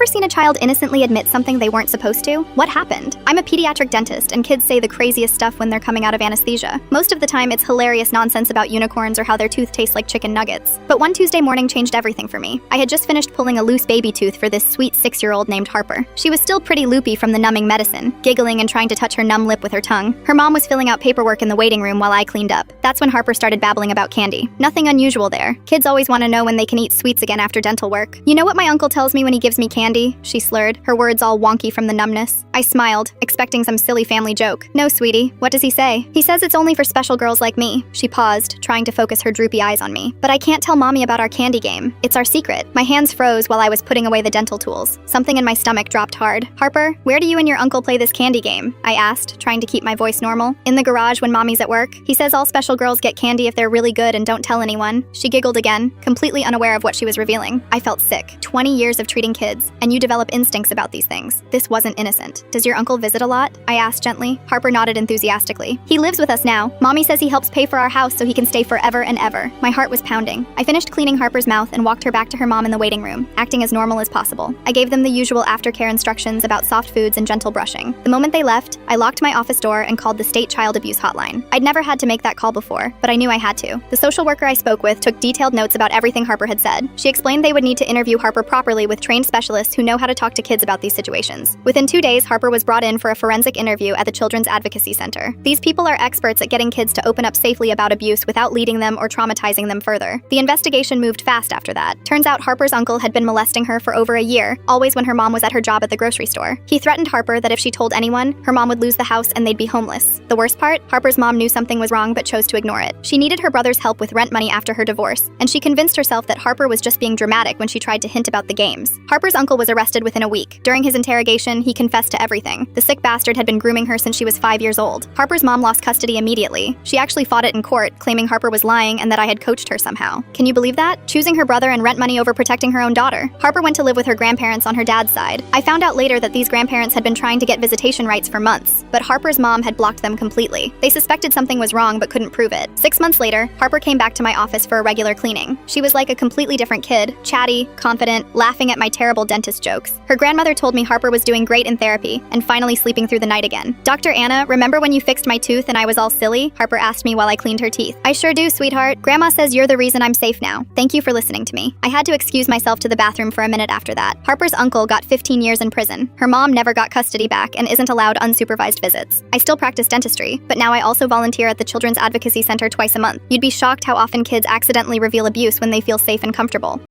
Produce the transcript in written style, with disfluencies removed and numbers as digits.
ever seen a child innocently admit something they weren't supposed to? What happened? I'm a pediatric dentist, and kids say the craziest stuff when they're coming out of anesthesia. Most of the time, it's hilarious nonsense about unicorns or how their tooth tastes like chicken nuggets. But one Tuesday morning changed everything for me. I had just finished pulling a loose baby tooth for this sweet 6-year-old named Harper. She was still pretty loopy from the numbing medicine, giggling and trying to touch her numb lip with her tongue. Her mom was filling out paperwork in the waiting room while I cleaned up. That's when Harper started babbling about candy. Nothing unusual there. Kids always want to know when they can eat sweets again after dental work. You know what my uncle tells me when he gives me candy? She slurred, her words all wonky from the numbness. I smiled, expecting some silly family joke. No, sweetie. What does he say? He says it's only for special girls like me. She paused, trying to focus her droopy eyes on me. But I can't tell Mommy about our candy game. It's our secret. My hands froze while I was putting away the dental tools. Something in my stomach dropped hard. Harper, where do you and your uncle play this candy game? I asked, trying to keep my voice normal. In the garage when Mommy's at work. He says all special girls get candy if they're really good and don't tell anyone. She giggled again, completely unaware of what she was revealing. I felt sick. 20 years of treating kids, and you develop instincts about these things. This wasn't innocent. Does your uncle visit a lot? I asked gently. Harper nodded enthusiastically. He lives with us now. Mommy says he helps pay for our house so he can stay forever and ever. My heart was pounding. I finished cleaning Harper's mouth and walked her back to her mom in the waiting room, acting as normal as possible. I gave them the usual aftercare instructions about soft foods and gentle brushing. The moment they left, I locked my office door and called the state child abuse hotline. I'd never had to make that call before, but I knew I had to. The social worker I spoke with took detailed notes about everything Harper had said. She explained they would need to interview Harper properly with trained specialists who know how to talk to kids about these situations. Within 2 days, Harper was brought in for a forensic interview at the Children's Advocacy Center. These people are experts at getting kids to open up safely about abuse without leading them or traumatizing them further. The investigation moved fast after that. Turns out Harper's uncle had been molesting her for over a year, always when her mom was at her job at the grocery store. He threatened Harper that if she told anyone, her mom would lose the house and they'd be homeless. The worst part? Harper's mom knew something was wrong but chose to ignore it. She needed her brother's help with rent money after her divorce, and she convinced herself that Harper was just being dramatic when she tried to hint about the games. Harper's uncle was arrested within a week. During his interrogation, he confessed to everything. The sick bastard had been grooming her since she was 5 years old. Harper's mom lost custody immediately. She actually fought it in court, claiming Harper was lying and that I had coached her somehow. Can you believe that? Choosing her brother and rent money over protecting her own daughter. Harper went to live with her grandparents on her dad's side. I found out later that these grandparents had been trying to get visitation rights for months, but Harper's mom had blocked them completely. They suspected something was wrong but couldn't prove it. 6 months later, Harper came back to my office for a regular cleaning. She was like a completely different kid, chatty, confident, laughing at my terrible dentist jokes. Her grandmother told me Harper was doing great in therapy and finally sleeping through the night again. Dr. Anna, remember when you fixed my tooth and I was all silly? Harper asked me while I cleaned her teeth. I sure do, sweetheart. Grandma says you're the reason I'm safe now. Thank you for listening to me. I had to excuse myself to the bathroom for a minute after that. Harper's uncle got 15 years in prison. Her mom never got custody back and isn't allowed unsupervised visits. I still practice dentistry, but now I also volunteer at the Children's Advocacy Center twice a month. You'd be shocked how often kids accidentally reveal abuse when they feel safe and comfortable.